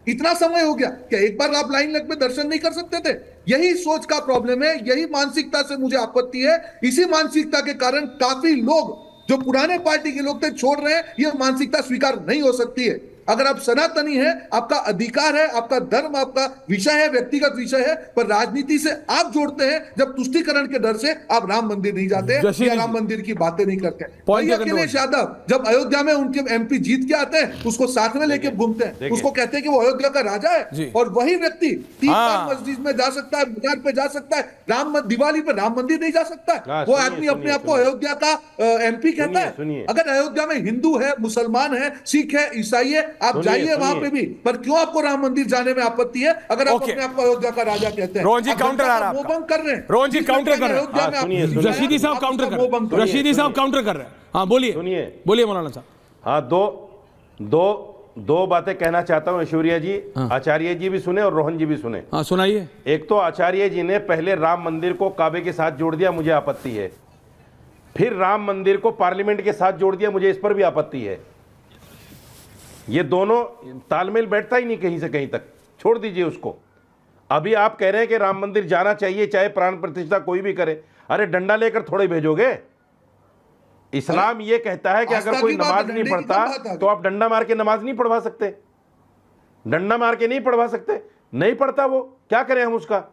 इतना समय हो गया, क्या एक बार आप लाइन लग में दर्शन नहीं कर सकते थे? यही सोच का प्रॉब्लम है, यही मानसिकता से मुझे आपत्ति है। इसी मानसिकता के कारण काफी लोग जो पुराने पार्टी के लोग थे छोड़ रहे हैं। यह मानसिकता स्वीकार नहीं हो सकती है। अगर आप सनातनी है, आपका अधिकार है, आपका धर्म आपका विषय है, व्यक्तिगत विषय है, पर राजनीति से आप जोड़ते हैं जब तुष्टीकरण के डर से आप राम मंदिर नहीं जाते या राम मंदिर की बातें नहीं करते। वही अखिलेश यादव जब अयोध्या में उनके एमपी जीत के आते हैं, उसको साथ में लेके घूमते हैं, उसको कहते हैं कि वो अयोध्या का राजा है। और वही व्यक्ति 3 बार मस्जिद में जा सकता है, मजार पे जा सकता है, दिवाली पे राम मंदिर नहीं जा सकता है। वो आदमी अपने आप को अयोध्या का एमपी कहता है। अगर अयोध्या में हिंदू है, मुसलमान है, सिख है, ईसाई है, आप जाइए वहां पे भी, पर क्यों आपको राम मंदिर जाने में आपत्ति है अगर आप अपने आप को अयोध्या का राजा कहते हैं? रोहन जी काउंटर आ रहा है, मोहभंग कर रहे हैं, रोहन जी काउंटर कर रहे हैं, रशीदी साहब काउंटर कर रहे हैं, रशीदी साहब काउंटर कर रहे हैं। हाँ बोलिए, बोलिए मौलाना साहब। हाँ, दो बातें कहना चाहता हूं ऐश्वर्या जी। आचार्य जी भी सुने और रोहन जी भी सुने। हाँ सुनाइए। एक तो आचार्य जी ने पहले राम मंदिर को काबे के साथ जोड़ दिया, मुझे आपत्ति है। फिर राम मंदिर को पार्लियामेंट के साथ जोड़ दिया, मुझे इस पर भी आपत्ति है। ये दोनों तालमेल बैठता ही नहीं कहीं से कहीं तक, छोड़ दीजिए उसको। अभी आप कह रहे हैं कि राम मंदिर जाना चाहिए चाहे प्राण प्रतिष्ठा कोई भी करे। अरे डंडा लेकर थोड़े भेजोगे? इस्लाम ये कहता है कि अगर कोई नमाज नहीं पढ़ता तो आप डंडा मार के नमाज नहीं पढ़वा सकते, डंडा मार के नहीं पढ़वा सकते। नहीं पढ़ता वो, क्या करें हम उसका?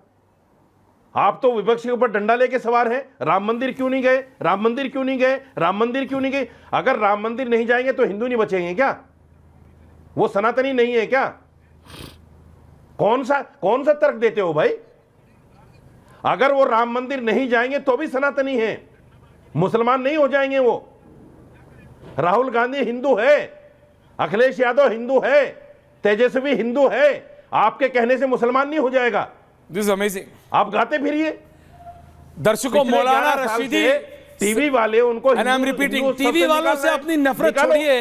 आप तो विपक्ष के ऊपर डंडा लेके सवार हैं। राम मंदिर क्यों नहीं गए, राम मंदिर क्यों नहीं गए, राम मंदिर क्यों नहीं गए? अगर राम मंदिर नहीं जाएंगे तो हिंदू नहीं बचेंगे क्या? वो सनातनी नहीं है क्या? कौन सा तर्क देते हो भाई? अगर वो राम मंदिर नहीं जाएंगे तो भी सनातनी है, मुसलमान नहीं हो जाएंगे वो। राहुल गांधी हिंदू है, अखिलेश यादव हिंदू है, तेजस्वी हिंदू है। आपके कहने से मुसलमान नहीं हो जाएगा। This is amazing. आप गाते फिरिए। दर्शकों, मौलाना रशीदी टीवी वाले उनको टीवी वालों से अपनी नफरत छोड़िए,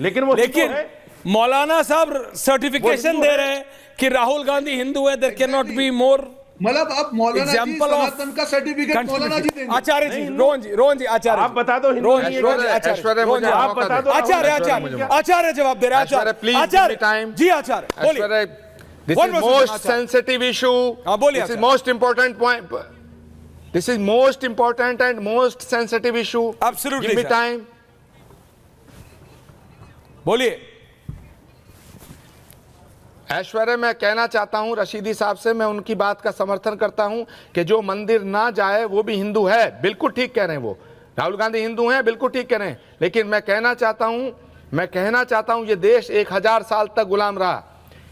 लेकिन मौलाना साहब सर्टिफिकेशन दे रहे हैं कि राहुल गांधी हिंदू है, there can not be more. मतलब आप मौलाना जी सनातन का सर्टिफिकेट मौलाना जी देंगे? आचार्य जी, रोहन जी आचार्य, आप बता दो। आप बता दो। आचार्य जवाब दे रहे हैं। आचार्य जी, आचार्य बोलिए। This is most sensitive issue. This is most important point. This is most important and most sensitive issue. Absolutely. Give me time. बोलिए। ऐश्वर्य, मैं कहना चाहता हूं रशीदी साहब से, मैं उनकी बात का समर्थन करता हूं कि जो मंदिर ना जाए वो भी हिंदू है। बिल्कुल ठीक कह रहे हैं वो। राहुल गांधी हिंदू हैं, बिल्कुल ठीक कह रहे हैं। लेकिन मैं कहना चाहता हूं ये देश 1000 साल तक गुलाम रहा।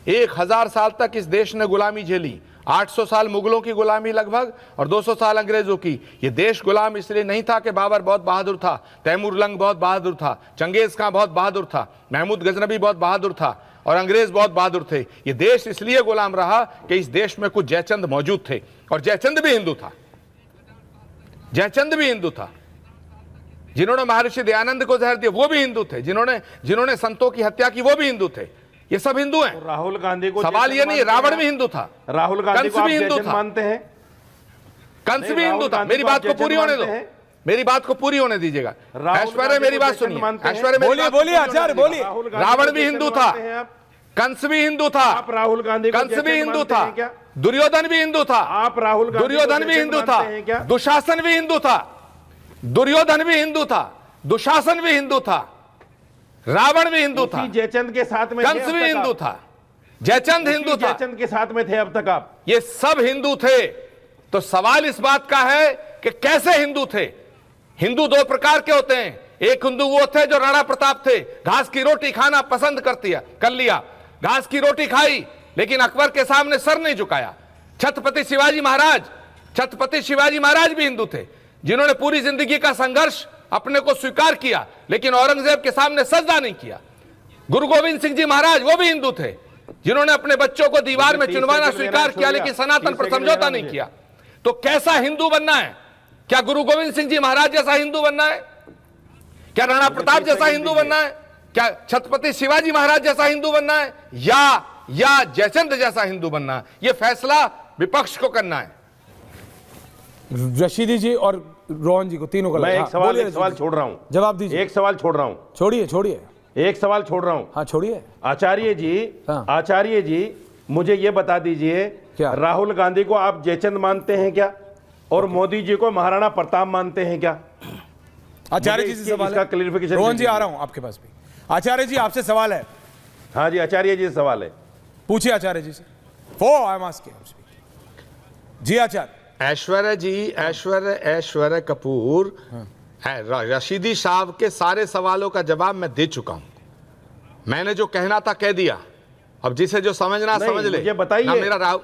1000 साल तक इस देश ने गुलामी झेली। 800 साल मुगलों की गुलामी लगभग और 200 साल अंग्रेजों की। ये देश गुलाम इसलिए नहीं था कि बाबर बहुत बहादुर था, तैमूर लंग बहुत बहादुर था, चंगेज खां बहुत बहादुर था, महमूद गजनबी बहुत बहादुर था और अंग्रेज बहुत बहादुर थे। ये देश इसलिए गुलाम रहा कि इस देश में कुछ जयचंद मौजूद थे, और जयचंद भी हिंदू था। जयचंद भी हिंदू था। जिन्होंने महर्षि दयानंद को जहर दिया वो भी हिंदू थे। जिन्होंने संतों की हत्या की वो भी हिंदू थे। ये सब हिंदू हैं। राहुल गांधी को सवाल ये नहीं, रावण भी हिंदू था, राहुल गांधी कंस भी हिंदू था, मानते हैं, कंस भी हिंदू था। मेरी बात को पूरी होने दो, मेरी बात को पूरी होने दीजिएगा। ऐश्वर्य मेरी बात सुनिए, ऐश्वर्य बोलिए आचार्य बोलिए। रावण भी हिंदू था, कंस भी हिंदू था, राहुल गांधी कंस भी हिंदू था, दुर्योधन भी हिंदू था, आप राहुल दुर्योधन भी हिंदू था, दुशासन भी हिंदू था, दुर्योधन भी हिंदू था, दुशासन भी हिंदू था, रावण भी हिंदू था, जयचंद के साथ में कंस भी हिंदू था, जयचंद हिंदू था, जयचंद के साथ में थे अब तक आप। ये सब हिंदू थे। तो सवाल इस बात का है कि कैसे हिंदू थे। हिंदू 2 प्रकार के होते हैं। एक हिंदू वो थे जो राणा प्रताप थे, घास की रोटी खाना पसंद कर लिया, घास की रोटी खाई, लेकिन अकबर के सामने सर नहीं झुकाया। छत्रपति शिवाजी महाराज भी हिंदू थे, जिन्होंने पूरी जिंदगी का संघर्ष अपने को स्वीकार किया, लेकिन औरंगजेब के सामने सजदा नहीं किया। गुरु गोविंद सिंह जी महाराज वो भी हिंदू थे, जिन्होंने अपने बच्चों को दीवार में चुनवाना स्वीकार किया, लेकिन सनातन पर समझौता नहीं किया। तो कैसा हिंदू बनना है? क्या गुरु गोविंद सिंह जी महाराज जैसा हिंदू बनना है? क्या राणा प्रताप जैसा हिंदू बनना है? क्या छत्रपति शिवाजी महाराज जैसा हिंदू बनना है, या जयचंद जैसा हिंदू बनना है? यह फैसला विपक्ष को करना है। रशीदी जी और रोहन जी को, तीनों को। मैं एक सवाल छोड़ रहा हूं, जवाब दीजिए। एक सवाल छोड़ रहा हूं, छोड़िए। एक सवाल छोड़ रहा हूं। हाँ छोड़िए। आचार्य जी, हाँ। आचार्य जी मुझे ये बता दीजिए, क्या? राहुल गांधी को आप जयचंद मानते हैं क्या, और मोदी जी को महाराणा प्रताप मानते हैं क्या? आचार्य मुझे जी से इसकी- सवाल इसका है। क्लियरिफिकेशन रोहन जी दीजिए। आ रहा हूं आपके पास भी। आचार्य जी आपसे सवाल है, हाँ जी, आचार्य जी से सवाल है, पूछिए आचार्य जी से। फो आई एम आस्किंग। जी आचार्य। ऐश्वर्य कपूर रशीदी साहब के सारे सवालों का जवाब मैं दे चुका हूं। मैंने जो कहना था कह दिया। अब जिसे जो समझना नहीं, समझ ले। मुझे बताइए। ना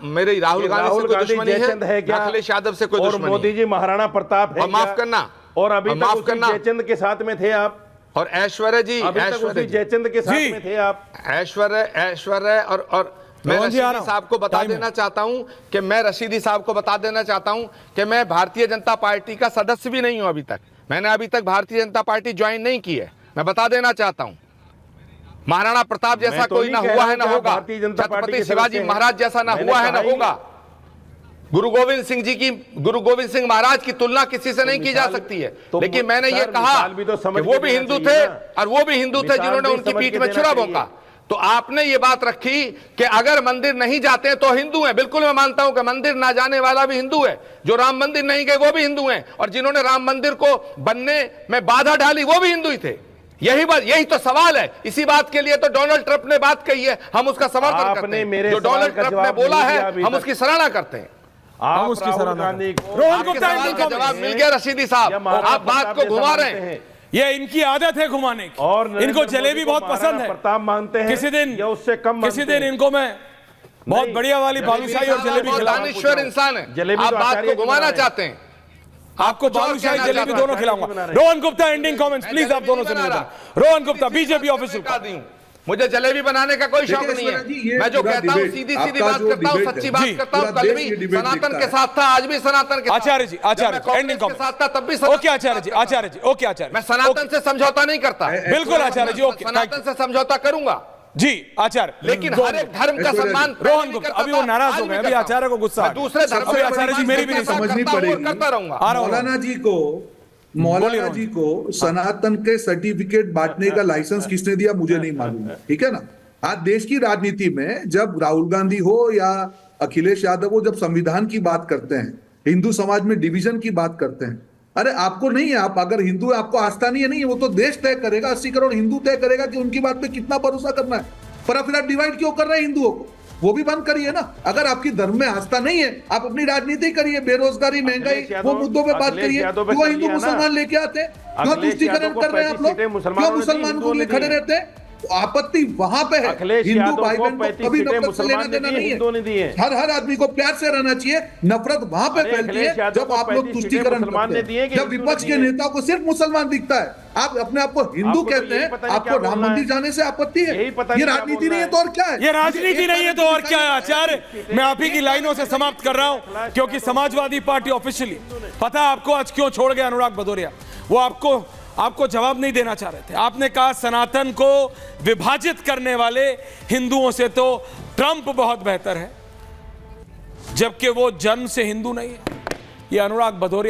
मेरी राहुल गांधी से कोई दुश्मनी जयचंद है, क्या? ना अखिलेश यादव से कोई और दुश्मनी मोदी है। जी महाराणा प्रताप है और माफ क्या? करना, और अभी और तक माफ उसी करना। जयचंद के साथ में थे आप, और ऐश्वर्य जी, अभी तक उसी जयचंद के साथ जी। में थे आप। ऐश्वर्य और मैं रोहन जी आ रहा रशीदी हूं। साहब को बता टाइम है। देना चाहता हूं कि मैं रशीदी साहब को बता देना चाहता हूं कि मैं भारतीय जनता पार्टी का सदस्य भी नहीं हूं अभी तक। मैंने अभी तक भारतीय जनता पार्टी ज्वाइन नहीं की है। मैं बता देना चाहता हूं, महाराणा प्रताप जैसा मैं तो कोई नहीं ना कह हुआ रहा है हूं ना कि आप होगा, भारतीय जनता पार्टी छत्रपति के शिवाजी सदस्य हैं। महाराज जैसा ना मैंने हुआ है ना कहा ही होगा। गुरु गोविंद सिंह महाराज की तुलना किसी से नहीं की जा सकती है। तो लेकिन मैंने ये सर, कहा मिसाल भी तो समझ कि वो के भी देना हिंदू चाहिए थे ना। और वो भी हिंदू थे मिसाल जिन्होंने भी उनकी समझ पीठ के में देना छुरा चाहिए। भोंका। तो आपने ये बात रखी कि अगर मंदिर नहीं जाते हैं तो हिंदू हैं। बिल्कुल मैं मानता हूं कि मंदिर ना जाने वाला भी हिंदू है। जो राम मंदिर नहीं गए वो भी हिंदू हैं, और जिन्होंने राम मंदिर को बनने में बाधा डाली वो भी हिंदू ही थे। यही तो सवाल है। इसी बात के लिए तो डोनाल्ड ट्रंप ने बात कही है, हम उसका समर्थन करते आपने हैं। मेरे जो सवाल डोनाल्ड का ट्रंप ने जवाब बोला नहीं दिया है अभी हम तक। उसकी सराहना करते हैं। आप उसकी राहुल सराहना गांधी को रोहन आपके गुप्ता सवाल का जवाब मिल गया रशीदी या साहब। महाराणा आप बात प्रताप को जैसा घुमा रहे मानते हैं। ये इनकी आदत है घुमाने की। और इनको नरेंद्र जलेबी मोदी को बहुत पसंद महाराणा है। प्रताप मानते हैं किसी दिन या उससे कम किसी मानते दिन हैं? इनको मैं बहुत नहीं, बढ़िया वाली बालूशाही और जलेबी बहुत खिलाऊंगा। दानिश्वर इंसान है। जलेबी आप तो बात आचार्य को जी घुमाना बना रहे हैं। चाहते हैं। आपको कुछ और बालूशाही कहना जलेबी चाहता दोनों हूं। खिलाऊंगा। बना रहे हैं। Rohan Gupta ending comments please, आप दोनों से बना मिलकर। रहा। Rohan Gupta BJP official. मुझे जलेबी बनाने का कोई शौक देखिए, नहीं है। ईश्वरन जी, ये मैं जो पूरा कहता हूँ डिबेट, सीधी आपका बात जो करता हूँ, डिबेट सच्ची है, बात जी, करता हूँ। पूरा कल देश भी ये डिबेट सनातन दिखता के है। साथ था, आज भी सनातन के साथ। आचार्य जी, जब मैं आचार्य जी, कांग्रेस एंडिंग के कमेंट। साथ था तब भी ओके आचार्य जी, आचार्य जी, ओके आचार्य। मैं सनातन से समझौता नहीं करता। बिल्कुल आचार्य जी, ओके, सनातन से समझौता करूंगा, जी आचार्य। लेकिन हर एक धर्म का सम्मान रोहन गुप्ता अभी वो नाराज हो गए, अभी आचार्य को गुस्सा आ मैं गया। दूसरे धर्म अभी से आचार्य जी मेरी भी नहीं समझनी पड़ेगी। करता रहूंगा। आ रहा हूं। मौलाना जी को सनातन के सर्टिफिकेट बांटने का लाइसेंस किसने दिया मुझे नहीं मालूम है, ठीक है ना। आज देश की राजनीति में जब राहुल गांधी हो या अखिलेश यादव हो, जब संविधान की बात करते हैं, हिंदू समाज में डिवीजन की बात करते हैं, अरे आपको नहीं है, आप अगर हिंदू है, आपको आस्था नहीं है, नहीं है, वो तो देश तय करेगा। 80 करोड़ हिंदू तय करेगा कि उनकी बात पे कितना भरोसा करना है। पर फिर आप डिवाइड क्यों कर रहे हैं हिंदुओं को? वो भी बंद करिए ना। अगर आपकी धर्म में आस्था नहीं है, आप अपनी राजनीति करिए, बेरोजगारी, महंगाई, वो मुद्दों पे बात करिए। वो हिंदू मुसलमान लेके आते हैं, क्यों तुष्टीकरण कर रहे हैं आप लोग? क्यों मुसलमान को लिए खड़े रहते हैं? तो आपत्ति वहां पे है। हिंदू भाई बहन को कभी नफरत से लेना देना नहीं है। हर आदमी को प्यार से रहना चाहिए। नफरत वहां पे फैलती है जब आप लोग तुष्टीकरण करते हैं, जब विपक्ष के नेता को सिर्फ मुसलमान दिखता है। आप अपने आप को हिंदू कहते हैं, आपको राम मंदिर जाने से आपत्ति है। ये राजनीति नहीं है तो और क्या है? ये राजनीति नहीं है तो और क्या है आचार्य? मैं आप ही की लाइनों से समाप्त कर रहा हूं, क्योंकि समाजवादी पार्टी ऑफिशियली, पता है आपको आज क्यों छोड़ गया अनुराग भदौरिया? वो आपको जवाब नहीं देना चाह रहे थे। आपने कहा सनातन को विभाजित करने वाले हिंदुओं से तो ट्रंप बहुत बेहतर है, जबकि वो जन्म से हिंदू नहीं है। ये अनुराग भदौरिया